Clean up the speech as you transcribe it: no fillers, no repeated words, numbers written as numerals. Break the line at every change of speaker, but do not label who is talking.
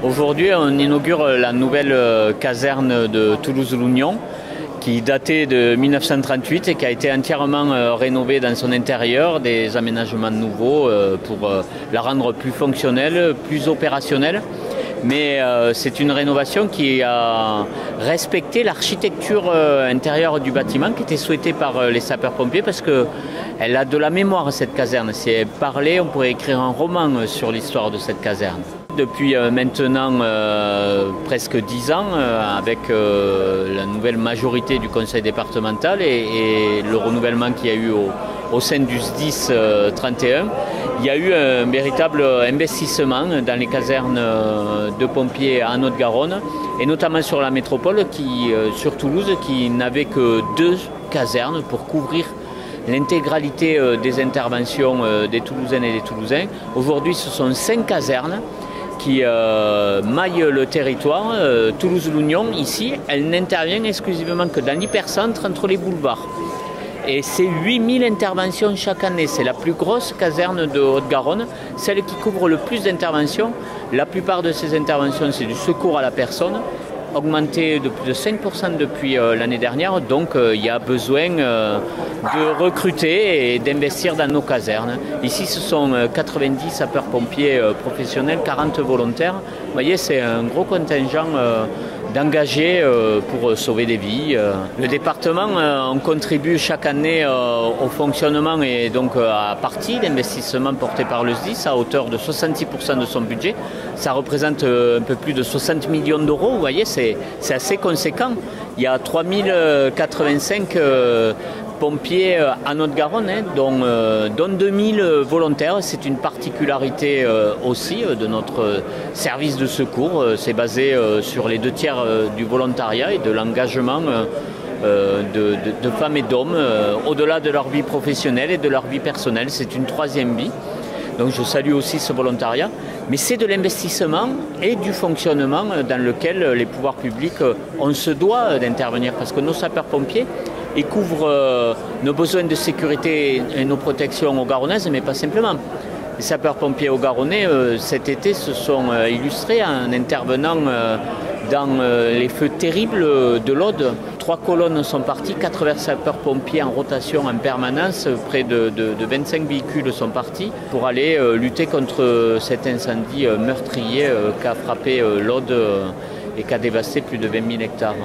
Aujourd'hui, on inaugure la nouvelle caserne de Toulouse-Lougnon qui datait de 1938 et qui a été entièrement rénovée dans son intérieur, des aménagements nouveaux pour la rendre plus fonctionnelle, plus opérationnelle. Mais c'est une rénovation qui a respecté l'architecture intérieure du bâtiment qui était souhaitée par les sapeurs-pompiers parce qu'elle a de la mémoire, cette caserne. Si elle parlait, on pourrait écrire un roman sur l'histoire de cette caserne. Depuis maintenant presque 10 ans, avec la nouvelle majorité du conseil départemental et le renouvellement qu'il y a eu au sein du SDIS 31, il y a eu un véritable investissement dans les casernes de pompiers en Haute-Garonne et notamment sur la métropole, sur Toulouse, qui n'avait que 2 casernes pour couvrir l'intégralité des interventions des Toulousaines et des Toulousains. Aujourd'hui, ce sont 5 casernes qui maillent le territoire. Toulouse-Lougnon, ici, elle n'intervient exclusivement que dans l'hypercentre entre les boulevards. Et c'est 8000 interventions chaque année. C'est la plus grosse caserne de Haute-Garonne, celle qui couvre le plus d'interventions. La plupart de ces interventions, c'est du secours à la personne, augmenté de plus de 5% depuis l'année dernière. Donc il y a besoin de recruter et d'investir dans nos casernes. Ici, ce sont 90 sapeurs-pompiers professionnels, 40 volontaires. Vous voyez, c'est un gros contingent d'engagés pour sauver des vies. Le département, on contribue chaque année au fonctionnement et donc à partie d'investissement porté par le SDIS à hauteur de 66% de son budget. Ça représente un peu plus de 60 millions d'euros. Vous voyez, c'est assez conséquent. Il y a 3085 pompiers en Haute-Garonne, dont 2000 volontaires. C'est une particularité aussi de notre service de secours. C'est basé sur les 2/3 du volontariat et de l'engagement de femmes et d'hommes au-delà de leur vie professionnelle et de leur vie personnelle. C'est une 3e vie. Donc je salue aussi ce volontariat. Mais c'est de l'investissement et du fonctionnement dans lequel les pouvoirs publics, on se doit d'intervenir parce que nos sapeurs-pompiers, ils couvrent nos besoins de sécurité et nos protections aux Garonnaises, mais pas simplement. Les sapeurs-pompiers au Garonnais, cet été, se sont illustrés en intervenant dans les feux terribles de l'Aude. 3 colonnes sont parties, 80 sapeurs-pompiers en rotation en permanence, près de 25 véhicules sont partis pour aller lutter contre cet incendie meurtrier qu'a frappé l'Aude et qui a dévasté plus de 20 000 hectares.